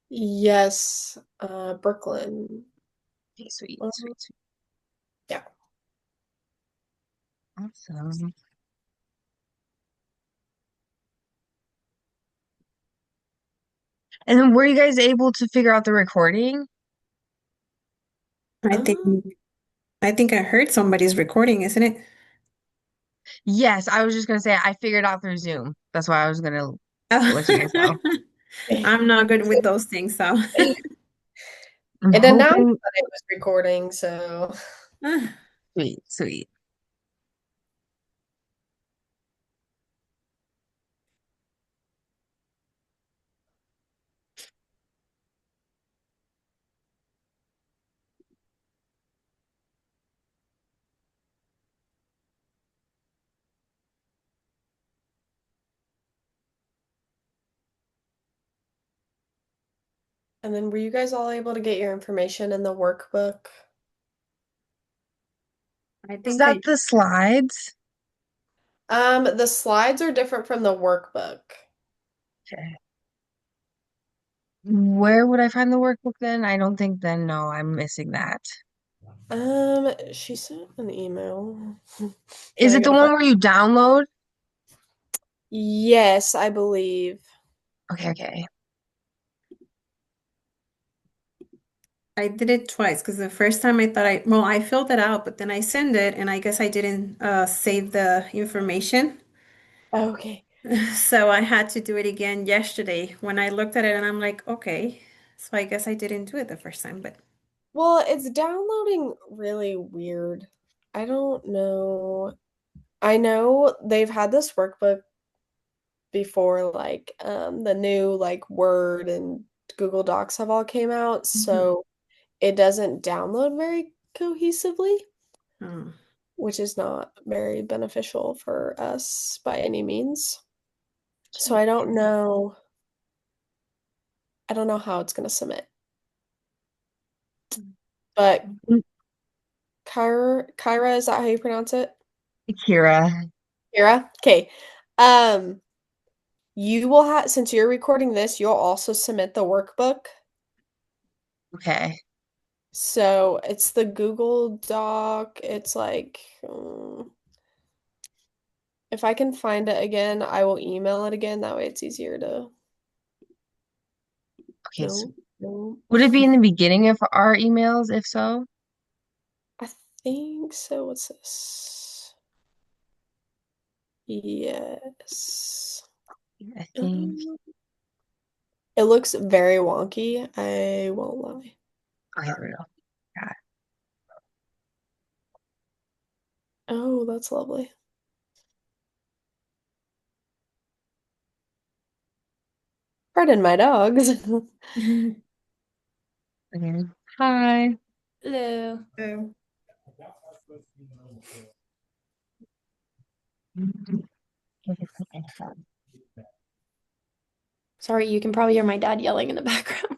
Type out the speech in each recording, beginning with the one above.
Yes, Brooklyn. Okay, sweet, Um, sweet, sweet. yeah. Awesome. And then were you guys able to figure out the recording? I think Um, I think I heard somebody's recording, isn't it? Yes, I was just gonna say I figured out through Zoom. That's why I was gonna let you guys know. Oh. I'm not good with those things, so I'm it announced hoping that it was recording, so. sweet, sweet. And then were you guys all able to get your information in the workbook? I Is think that I the slides? The slides are different from the workbook. Okay. Where would I find the workbook then? I don't think then, no, I'm missing that. She sent an email. Then Is I it the gotta find. one where you download? Yes, I believe. Okay, okay. I did it twice because the first time I thought I filled it out, but then I sent it and I guess I didn't save the information. Okay. So I had to do it again yesterday when I looked at it and I'm like, okay. So I guess I didn't do it the first time, but Well, it's downloading really weird. I don't know. I know they've had this workbook before, like the new like Word and Google Docs have all came out, Mhm. so it doesn't download very cohesively, Oh. which is not very beneficial for us by any means. So I don't know. I don't know how it's gonna submit. But Mm, Kyra, is that how you pronounce it? Kira. Kyra? Okay. Um, you will have, since you're recording this, you'll also submit the workbook. Okay. So it's the Google Doc. It's like, if I can find it again, I will email it again. That way it's easier to. Okay, so No, no. would it be in the beginning of our emails if so? I think so. What's this? Yes. I think. Um, it looks very wonky. I won't lie. Oh, here we go. Got Oh, that's lovely. Pardon my dogs. it. Okay. Hi. Hello. Oh. Sorry, you can probably hear my dad yelling in the background.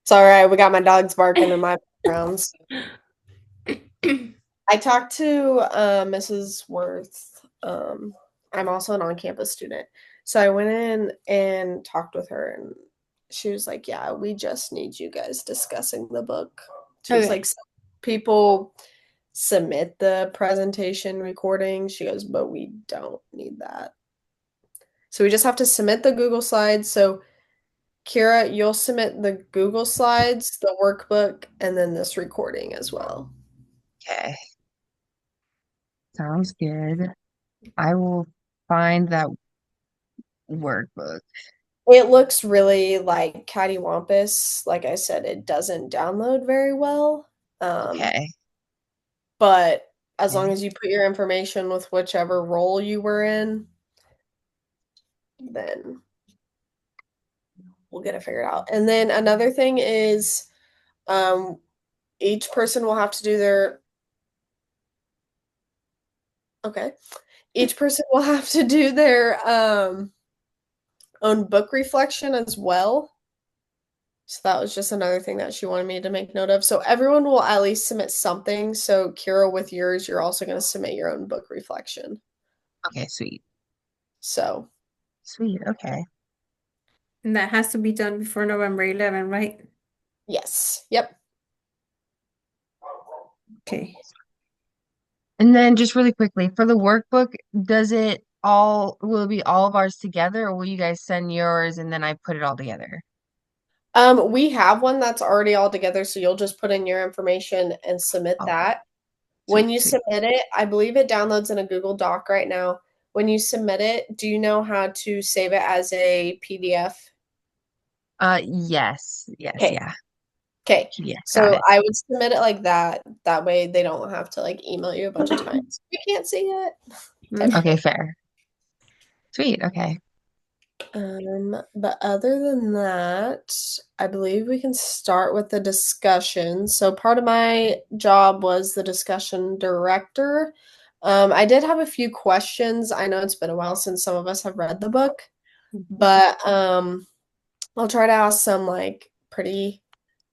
It's all right. We got my dogs barking in my backgrounds. I talked to Mrs. Worth. I'm also an on-campus student. So I went in and talked with her, and she was like, "Yeah, we just need you guys discussing the book." She was Okay. like, "Some people submit the presentation recording." She goes, "But we don't need that." So we just have to submit the Google Slides. So Kira, you'll submit the Google Slides, the workbook, and then this recording as well. Okay. Sounds good. I will find that workbook. It looks really like cattywampus. Like I said, it doesn't download very well. Um, Okay. but as long Okay. as you put your information with whichever role you were in, then we'll get it figured out. And then another thing is um, each person will have to do their okay. Each person will have to do their own book reflection as well. So that was just another thing that she wanted me to make note of. So everyone will at least submit something. So Kira, with yours, you're also going to submit your own book reflection. Okay, sweet. So Sweet. Okay. And that has to be done before November 11, right? Yes. Yep. Okay. And then just really quickly, for the workbook, will it be all of ours together, or will you guys send yours and then I put it all together? We have one that's already all together, so you'll just put in your information and submit Okay. that. When Sweet, you sweet. submit it, I believe it downloads in a Google Doc right now. When you submit it, do you know how to save it as a PDF? Yes. Yes, Okay. yeah. Okay. PDF, got So it. I would submit it like that. That way they don't have to like email you a bunch of times. You can't see it. Type of Okay, thing. fair. Sweet, okay. But other than that, I believe we can start with the discussion. So part of my job was the discussion director. I did have a few questions. I know it's been a while since some of us have read the book, but I'll try to ask some like pretty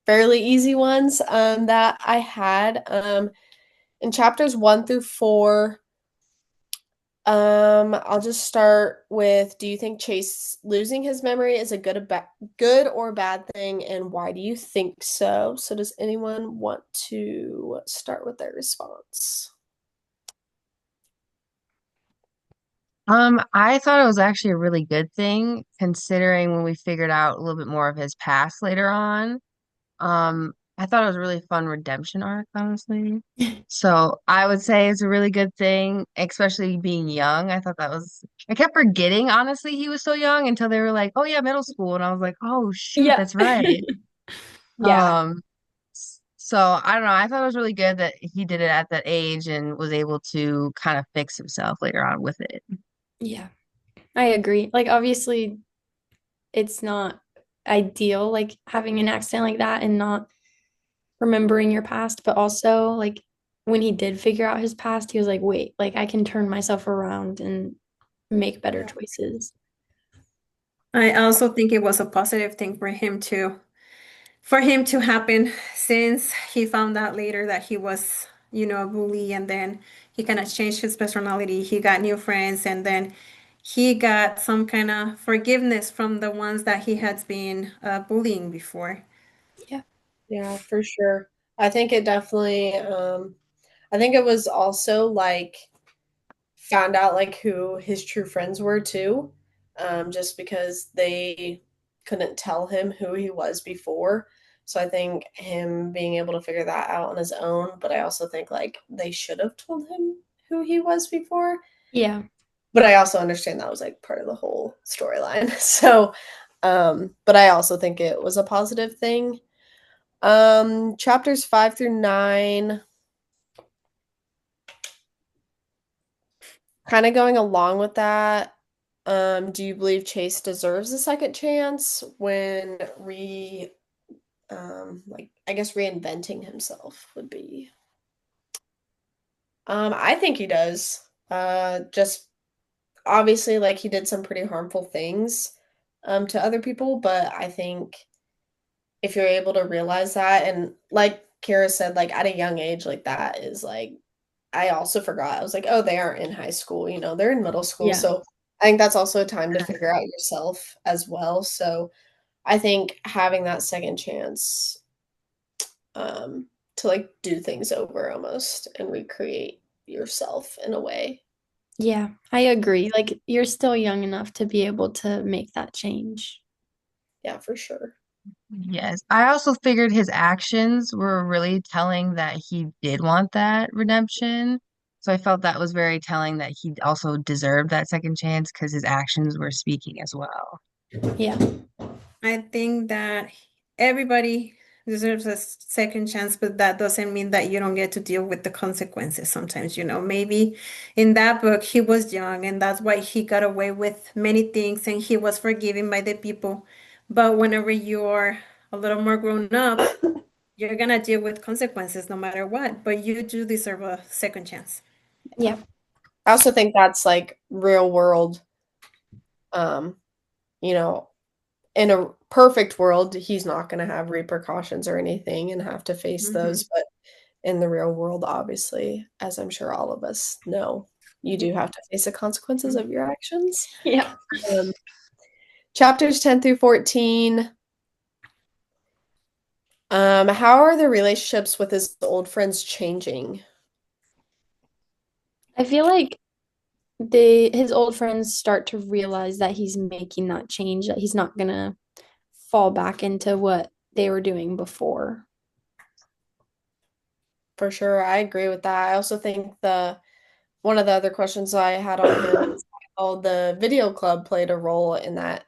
fairly easy ones that I had. In chapters 1 through 4. I'll just start with, do you think Chase losing his memory is a good or bad thing, and why do you think so? So does anyone want to start with their response? I thought it was actually a really good thing considering when we figured out a little bit more of his past later on. I thought it was a really fun redemption arc, honestly. So I would say it's a really good thing, especially being young. I kept forgetting, honestly, he was so young until they were like, oh yeah, middle school. And I was like, oh shoot, Yeah. that's right. Yeah, Um, so I don't know. I thought it was really good that he did it at that age and was able to kind of fix himself later on with it. Yeah. I agree. Like obviously it's not ideal like having an accident like that and not remembering your past, but also like when he did figure out his past, he was like, wait, like I can turn myself around and make better yeah, choices. I also think it was a positive thing for him to happen since he found out later that he was, a bully, and then he kind of changed his personality. He got new friends, and then he got some kind of forgiveness from the ones that he had been bullying before. Yeah. yeah, for sure. I think it definitely, I think it was also like found out like who his true friends were too, just because they couldn't tell him who he was before. So I think him being able to figure that out on his own, but I also think like they should have told him who he was before. Yeah. But I also understand that was like part of the whole storyline. So, but I also think it was a positive thing. Chapters 5 through 9. Kind of going along with that, do you believe Chase deserves a second chance when like I guess reinventing himself would be? I think he does. Just obviously like he did some pretty harmful things to other people, but I think if you're able to realize that, and like Kara said, like at a young age, like that is like I also forgot. I was like, oh, they aren't in high school, they're in middle school. Yeah. So I think that's also a time to figure out yourself as well. So I think having that second chance to like do things over almost and recreate yourself in a way. Yeah, I agree. Like you're still young enough to be able to make that change. Yeah, for sure. Yes. I also figured his actions were really telling that he did want that redemption. So I felt that was very telling that he also deserved that second chance because his actions were speaking as well. Yeah. I think that everybody deserves a second chance, but that doesn't mean that you don't get to deal with the consequences sometimes, Maybe in that book he was young and that's why he got away with many things and he was forgiven by the people. But whenever you're a little more grown up, you're gonna deal with consequences no matter what, but you do deserve a second chance. Yeah. I also think that's like real world, um, you know, in a perfect world, he's not going to have repercussions or anything and have to face Hmm. those. But in the real world, obviously, as I'm sure all of us know. you do have to face the consequences of your actions. Yeah. Um, chapters 10 through 14. How are the relationships with his old friends changing? I feel like his old friends start to realize that he's making that change, that he's not gonna fall back into what they were doing before. For sure, I agree with that. I also think the one of the other questions I had on here was how the video club played a role in that,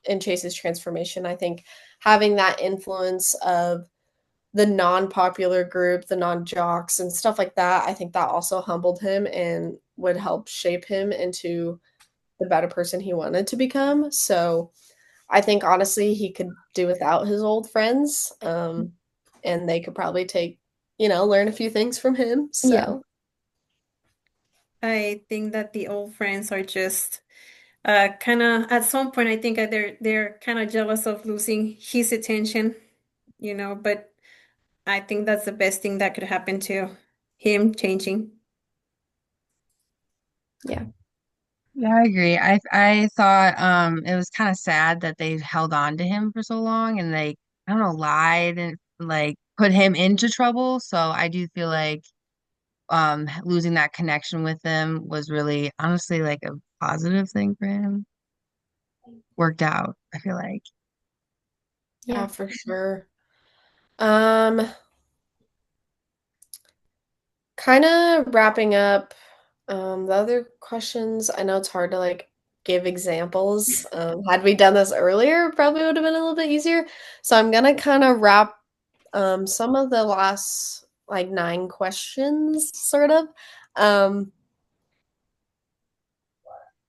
in Chase's transformation. I think having that influence of the non-popular group, the non-jocks and stuff like that, I think that also humbled him and would help shape him into the better person he wanted to become. So I think honestly he could do without his old friends. And they could probably learn a few things from him. Yeah. So I think that the old friends are just kind of at some point I think that they're kind of jealous of losing his attention, but I think that's the best thing that could happen to him changing. Yeah. Yeah, I agree. I thought it was kind of sad that they held on to him for so long and they I don't know lied and like put him into trouble. So I do feel like losing that connection with them was really honestly like a positive thing for him. Worked out, I feel like. yeah, Yeah. for sure. Um, kind of wrapping up the other questions. I know it's hard to like give examples. Had we done this earlier, probably would have been a little bit easier. So I'm gonna kind of wrap some of the last like 9 questions sort of um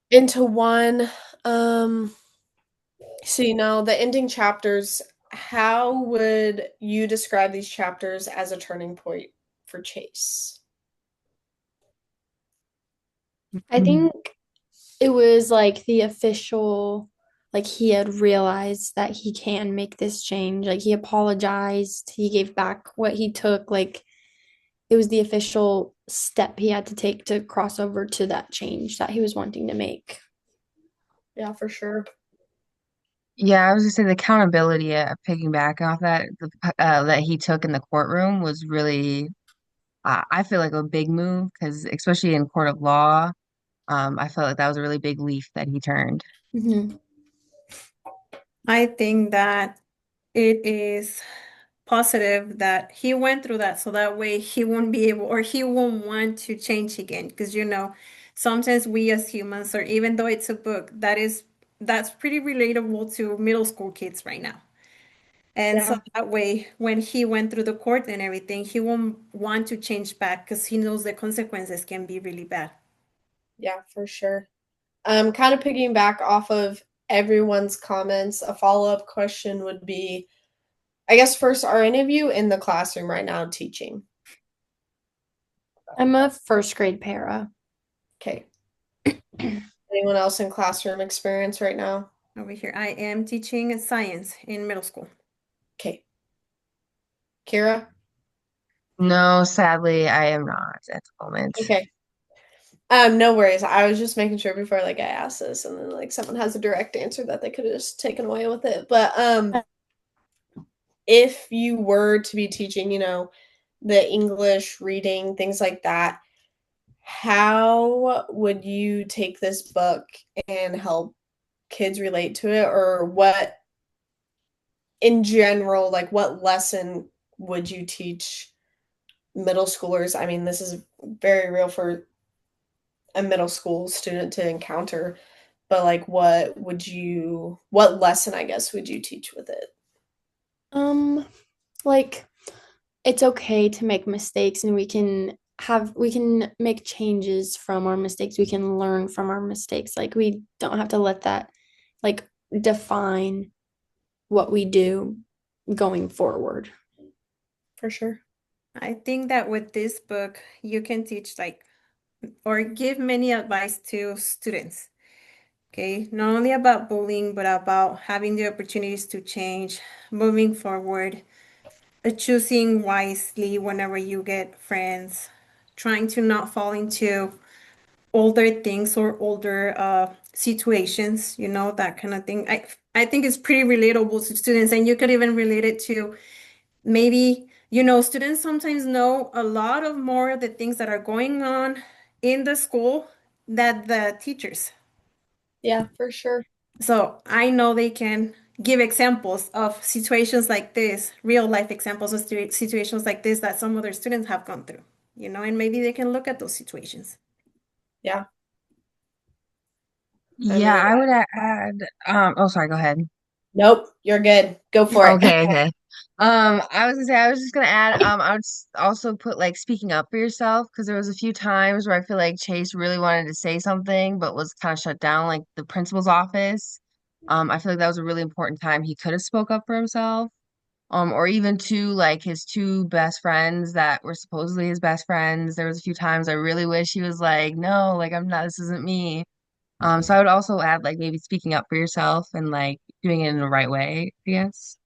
into one. Um, so the ending chapters, how would you describe these chapters as a turning point for Chase? I think it was like the official, like he had realized that he can make this change. Like he apologized, he gave back what he took. Like it was the official step he had to take to cross over to that change that he was wanting to make. Yeah, for sure. Yeah, I was gonna say the accountability picking back off that he took in the courtroom was really I feel like a big move because especially in court of law, I felt like that was a really big leaf that he turned. Mhm. I think that it is positive that he went through that so that way he won't be able or he won't want to change again because sometimes we as humans or even though it's a book that's pretty relatable to middle school kids right now. And so Yeah, that way, when he went through the court and everything, he won't want to change back because he knows the consequences can be really bad. yeah, for sure. Kind of piggyback off of everyone's comments, a follow-up question would be, I guess first, are any of you in the classroom right now teaching? I'm a first grade para. Okay. Anyone else in classroom experience right now? Over here, I am teaching science in middle school. Okay. Kira? No, sadly, I am not at the moment. Okay. No worries. I was just making sure before like I asked this and then like someone has a direct answer that they could have just taken away with it. But if you were to be teaching, the English, reading, things like that, how would you take this book and help kids relate to it? Or what in general, like what lesson would you teach middle schoolers? I mean, this is very real for a middle school student to encounter, but like what lesson I guess would you teach with it? Um, like it's okay to make mistakes and we can make changes from our mistakes. We can learn from our mistakes. Like we don't have to let that like define what we do going forward. For sure. I think that with this book, you can teach or give many advice to students. Okay, not only about bullying, but about having the opportunities to change, moving forward, choosing wisely whenever you get friends, trying to not fall into older things or older situations, that kind of thing. I think it's pretty relatable to students, and you could even relate it to maybe, students sometimes know a lot of more of the things that are going on in the school than the teachers. Yeah, for sure. So I know they can give examples of situations like this, real life examples of situations like this that some other students have gone through, and maybe they can look at those situations. Yeah. I Yeah, mean, I would add, oh, sorry, go ahead. nope, you're good. Go for it. Okay, okay. I was gonna say, I was just gonna add, I would also put like speaking up for yourself because there was a few times where I feel like Chase really wanted to say something but was kind of shut down, like the principal's office. I feel like that was a really important time he could have spoke up for himself. Or even to like his two best friends that were supposedly his best friends. There was a few times I really wish he was like, no, like I'm not, this isn't me. So I would also add like maybe speaking up for yourself and like doing it in the right way, I guess.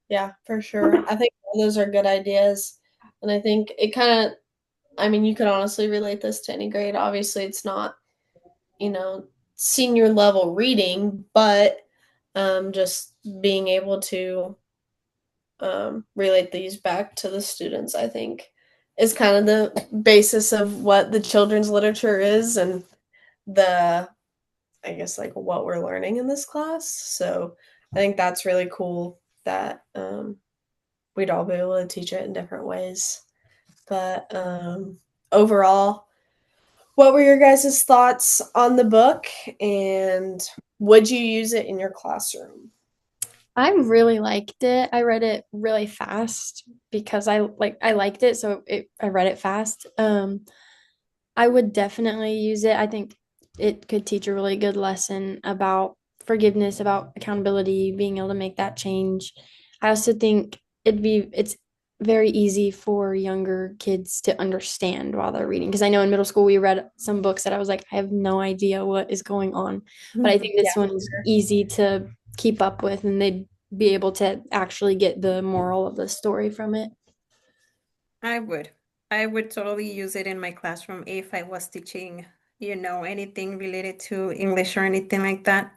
Yeah, for sure. I think those are good ideas. And I think it kind of, I mean, you could honestly relate this to any grade. Obviously, it's not, you know, senior level reading, but just being able to relate these back to the students, I think, is kind of the basis of what the children's literature is and the, I guess, like what we're learning in this class. So I think that's really cool that we'd all be able to teach it in different ways. But overall, what were your guys' thoughts on the book and would you use it in your classroom? I really liked it. I read it really fast because I liked it, so I read it fast. I would definitely use it. I think it could teach a really good lesson about forgiveness, about accountability, being able to make that change. I also think it's very easy for younger kids to understand while they're reading. Because I know in middle school we read some books that I was like, I have no idea what is going on. But I think Yeah. this one is easy to keep up with and they'd be able to actually get the moral of the story from it. I would. I would totally use it in my classroom if I was teaching, anything related to English or anything like that.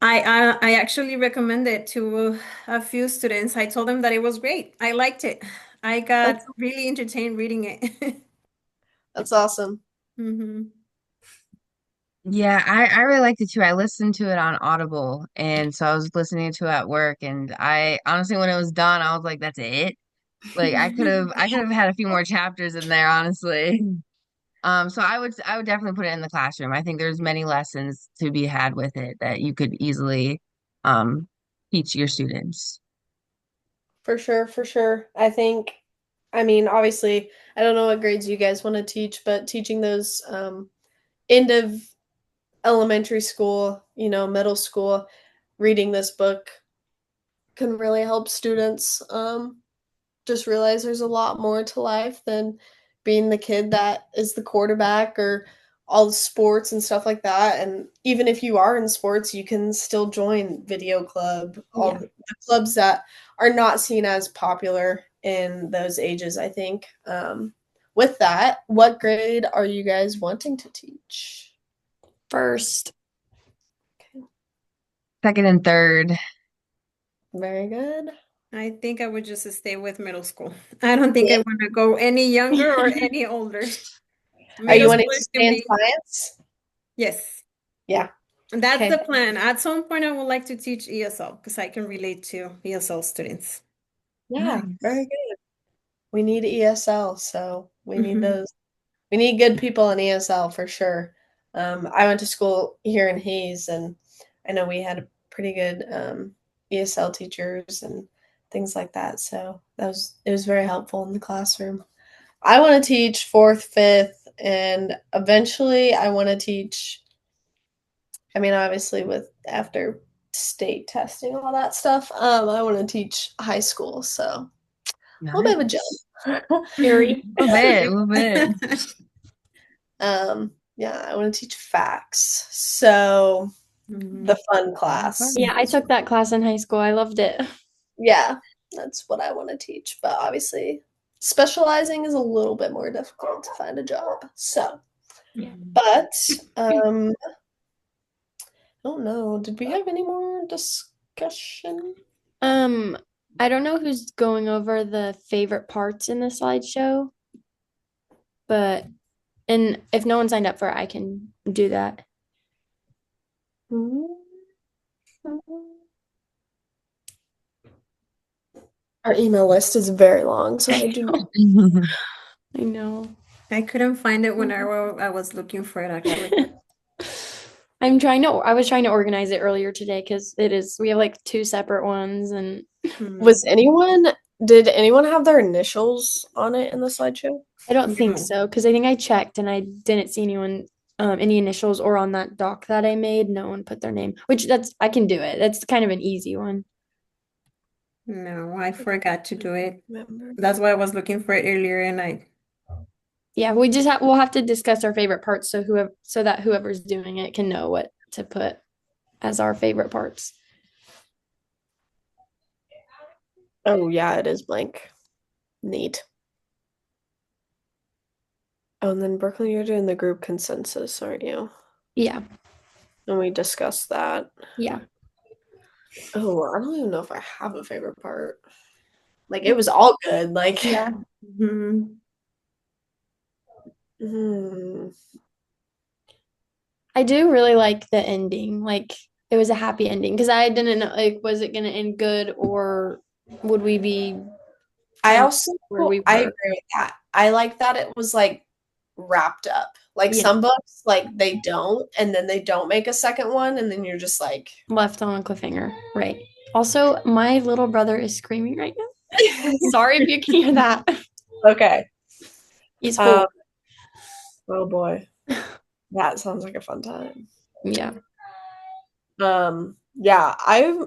I actually recommended it to a few students. I told them that it was great. I liked it. I got That's really entertained reading it. that's awesome. hmm Yeah, I really liked it too. I listened to it on Audible, and so I was listening to it at work, and I honestly, when it was done, I was like, "That's it." Like I could have had a few more chapters in there, honestly. So I would definitely put it in the classroom. I think there's many lessons to be had with it that you could easily um teach your students. For sure, for sure. I think, I mean, obviously, I don't know what grades you guys want to teach, but teaching those end of elementary school, middle school, reading this book can really help students just realize there's a lot more to life than being the kid that is the quarterback or all the sports and stuff like that. And even if you are in sports, you can still join video club, all Yeah. the clubs that are not seen as popular in those ages, I think. With that, what grade are you guys wanting to teach? First, Second and third. Very good. I think I would just stay with middle school. I don't think I Yeah. want to go any younger or any older. Are Middle you wanting school to can stay in be, science? yes. Yeah. And that's Okay. the plan. At some point, I would like to teach ESL because I can relate to ESL students. Yeah, very Nice. good. We need ESL, so we need Mhm. those. We need good people in ESL for sure. I went to school here in Hayes, and I know we had pretty good ESL teachers and things like that. So it was very helpful in the classroom. I want to teach fourth, fifth, and eventually I want to teach. I mean, obviously, with after state testing, all that stuff, I want to teach high school. So a little bit of a Nice. jump. Yuri. A little bit, a little bit. Yeah, I want to teach facts. So Mhm. the fun Have class. Yeah, fun. I took that class in high school. I loved it. Yeah, that's what I want to teach. But obviously, specializing is a little bit more difficult to find a job. So Yeah. But I don't know. Did we have any more discussion? Um, I don't know who's going over the favorite parts in the slideshow, but and if no one signed up for it, I can do that. Our email list is very long, so I do not. I know. I couldn't find it whenever I was looking for it, actually. I was trying to organize it earlier today because we have like two separate ones and Did anyone have their initials on it in the slideshow? I don't think No. so because I think I checked and I didn't see anyone, any initials or on that doc that I made, no one put their name, which I can do it. That's kind of an easy one. No, I forgot to do it. Remember. That's why I was looking for it earlier, and Yeah, we'll have to discuss our favorite parts so that whoever's doing it can know what to put as our favorite parts. Oh yeah, it is blank. Neat. Oh, and then Brooklyn, you're doing the group consensus, aren't you? Yeah, And we discussed that. yeah. Oh, I don't even know if I have a favorite part. Like it was all good. Like Yeah. Mhm. hmm. I do really like the ending. Like it was a happy ending because I didn't know like was it gonna end good or would we be I kind of also where we I were? agree with that. I like that it was like wrapped up. Like Yeah, some books, like they don't, and then they don't make a second one, and then you're just like left on a cliffhanger. Right. Also, my little brother is screaming right now. Sorry if you can hear that. okay. He's Um, four. oh boy. That sounds like a fun time. Yeah. Yeah, I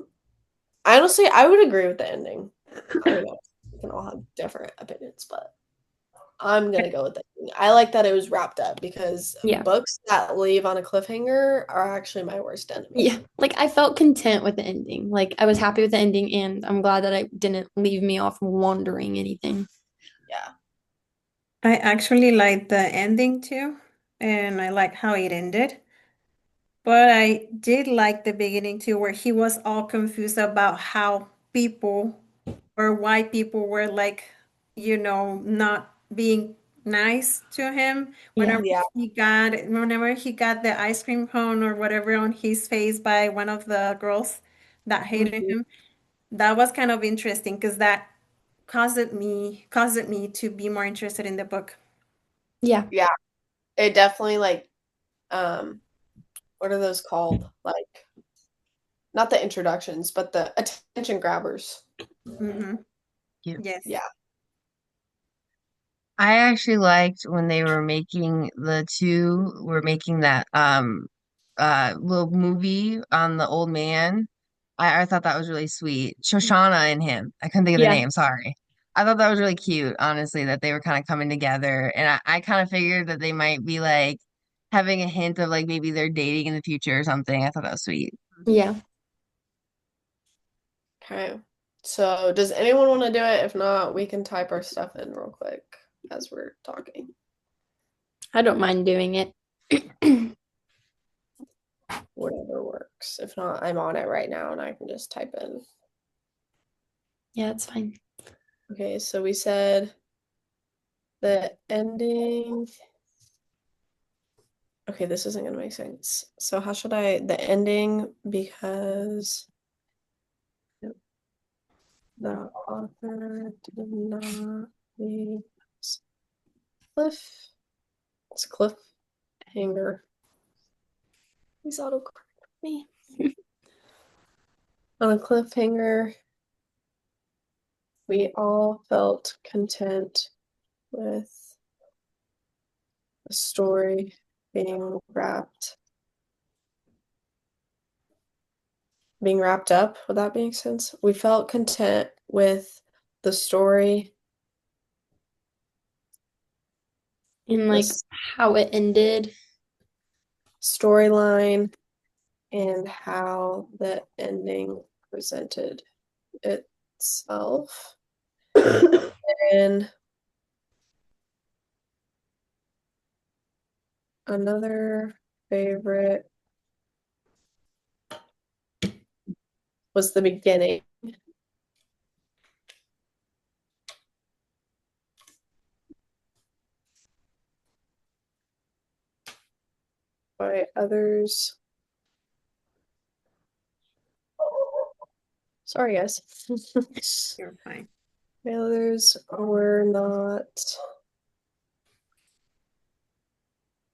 honestly I would agree with the ending. I know we can all have different opinions, but I'm gonna go with the ending. I like that it was wrapped up because Yeah. books that leave on a cliffhanger are actually my worst enemy. Yeah. Like I felt content with the ending. Like I was happy with the ending and I'm glad that it didn't leave me off wondering anything. Yeah. I actually like the ending too, and I like how it ended. But I did like the beginning too, where he was all confused about how people or why people were like, not being nice to him Yeah. Yeah. whenever he got the ice cream cone or whatever on his face by one of the girls that hated Mhm. him. That was kind of interesting because that caused me to be more interested in the book. Yeah. Yeah. It definitely like um what are those called? Like not the introductions, but the attention grabbers. Hmm. Cute. Yes. Yeah. I actually liked when they were making the two were making that little movie on the old man. I thought that was really sweet. Shoshana and him. I couldn't think of the Yeah. name, sorry. I thought that was really cute, honestly, that they were kind of coming together. And I kind of figured that they might be like having a hint of like maybe they're dating in the future or something. I thought that was sweet. Yeah. Okay. So does anyone want to do it? If not, we can type our stuff in real quick as we're talking. I don't mind doing it. Whatever works. If not, I'm on it right now and I can just type in. Yeah, it's fine. Okay, so we said the ending. Okay, this isn't gonna make sense. So how should the ending because the author did not leave cliff. It's cliffhanger. Please autocorrect me. On a cliffhanger, we all felt content with the story being wrapped up. Would that make sense? We felt content with the story, And like the how it ended. storyline, and how the ending presented itself. And Another favorite was the beginning. By others. Sorry, guys. You're fine. By others were not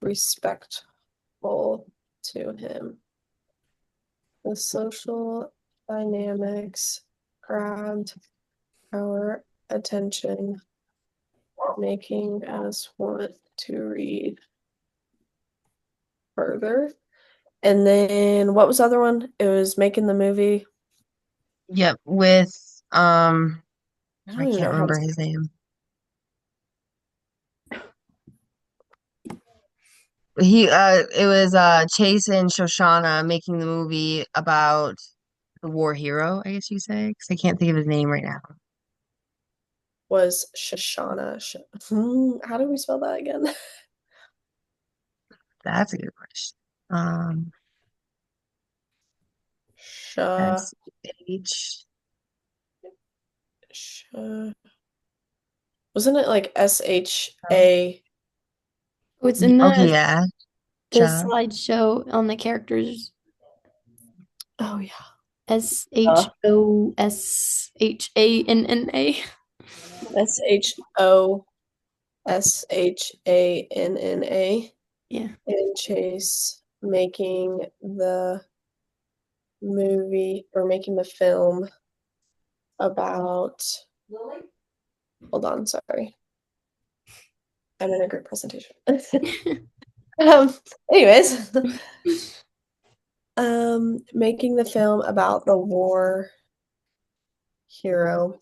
respectful to him. The social dynamics grabbed our attention, making us want to read further. And then what was the other one? It was making the movie. Yep, with I don't I even can't know how to remember say his name. It was Chase and Shoshana making the movie about the war hero, I guess you say, because I can't think of his name right now. was Shoshana. How do we spell that again? That's a good question. Um, Sh SH. sh wasn't it like SHA? It's in Okay, yeah. the Cha. slideshow on the characters Oh yeah. SHOSHANNA. SHOSHANNA. Yeah. And Chase making the movie or making the film about. Hold on, sorry. I'm in a group presentation. Anyways, making the film about the war hero.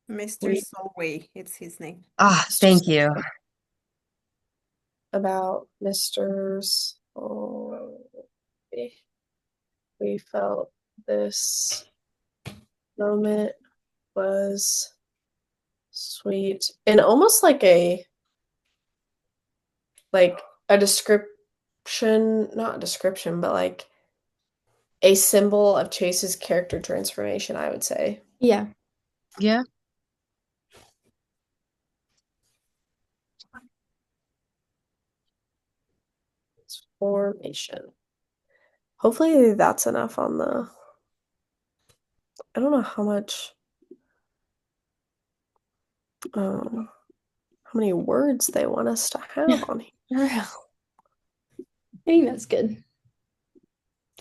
Mr. We Solway, it's his name. Ah, thank you. About Mr. Solway. We felt this moment was sweet and almost like a description, not a description, but like a symbol of Chase's character transformation, I would say. Yeah. Yeah. Transformation. Hopefully that's enough on the. I don't know how much. How many words they want us to have on here. I think that's good.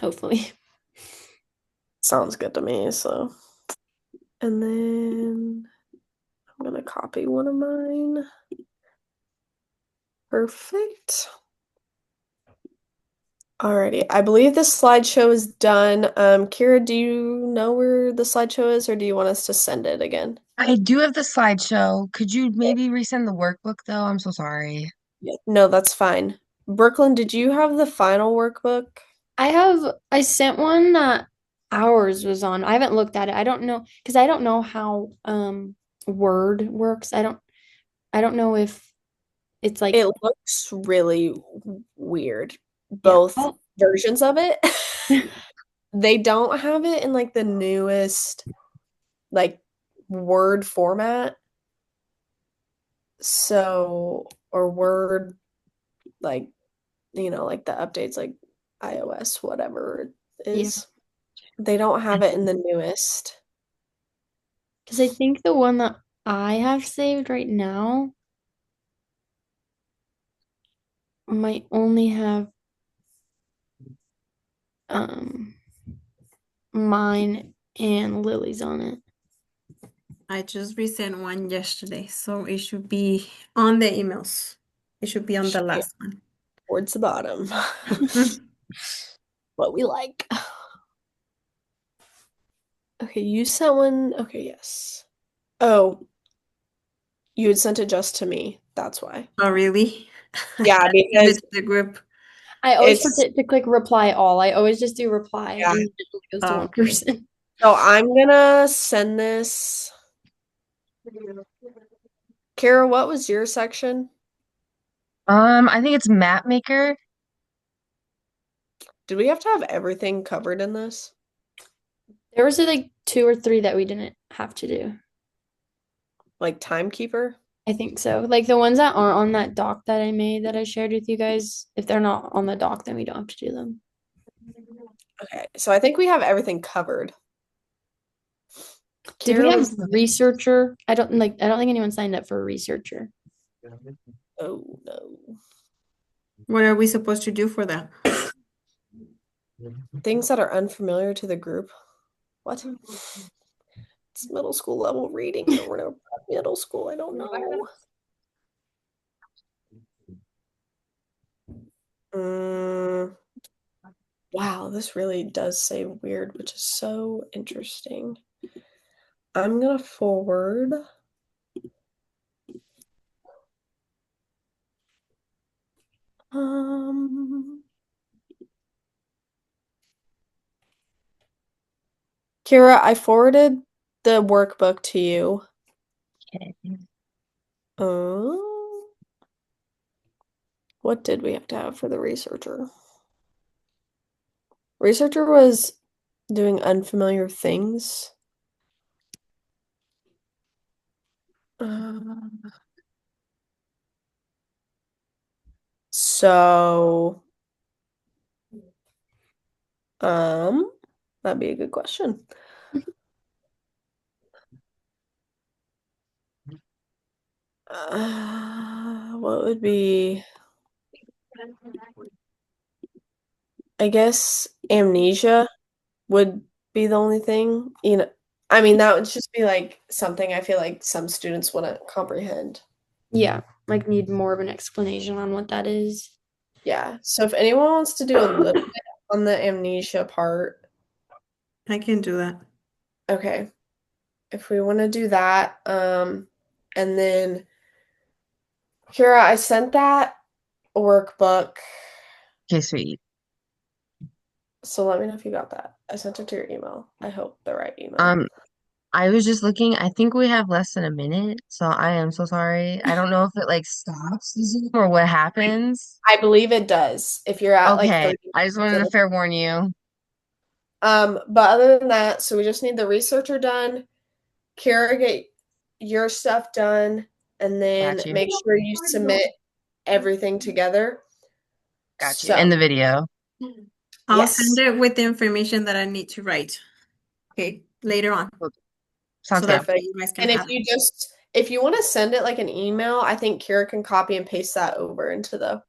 Hopefully. Sounds good to me, so. And then I'm gonna copy one of mine. Perfect. Alrighty, I believe this slideshow is done. Kira, do you know where the slideshow is, or do you want us to send it again? I do have the slideshow. Could you maybe resend the workbook though? I'm so sorry. No, that's fine. Brooklyn, did you have the final workbook? I sent one that ours was on. I haven't looked at it. I don't know because I don't know how Word works. I don't know if it's like It looks really weird, yeah. both versions of it. They don't have it in like the newest like Word format. So, or Word, like, like the updates, like iOS, whatever it Yeah. is. They don't have it in the newest. Because I think the one that I have saved right now might only have um mine and Lily's on it. I just resent one yesterday, so it should be on the emails. It should be on the last one. Towards the bottom. What we like. Okay, you sent one. Okay, yes. Oh, you had sent it just to me. That's why. Oh, really? Yeah, Give because it to the group. I always it's forget to click reply all. I always just do reply yeah. and it only goes to one Okay. person. So I'm gonna send this. Kara, what was your section? I think it's Map Maker. Did we have to have everything covered in this? There was like 2 or 3 that we didn't have to do. Like timekeeper? I think so. Like the ones that aren't on that doc that I made that I shared with you guys, if they're not on the doc, then we don't have to do them. Okay, so I think we have everything covered. Did we Kira have was researcher? I don't think anyone signed up for a researcher. oh no. What are we supposed to do for that? Things that are unfamiliar to the group. What? It's middle school level reading. And we're in middle school. I don't know. Wow, this really does say weird, which is so interesting. I'm gonna forward. Kira, I forwarded the workbook to you. Okay. What did we have to have for the researcher? Researcher was doing unfamiliar things. So, that'd be a good question. What would be, I guess amnesia would be the only thing, you know. I mean, that would just be like something I feel like some students wouldn't comprehend. Yeah, like need more of an explanation on what that is. Yeah. So if anyone wants to do a little bit on the amnesia part, I can do that. okay. If we want to do that, and then Kira, I sent that workbook. Okay, sweet. So let me know if you got that. I sent it to your email. I hope the right email. I was just looking. I think we have less than a minute, so I am so sorry. I don't know if it like stops the Zoom or what happens. I believe it does. If you're at like Okay, 30 I just wanted to minutes. fair warn you. But other than that, so we just need the researcher done. Kara, get your stuff done, and then Got you. make sure you submit everything together. Got you. So, In the video. I'll yes. send it with the information that I need to write. Okay, later on. Sounds So good. that way you guys can And have it. if you want to send it like an email, I think Kira can copy and paste that over into the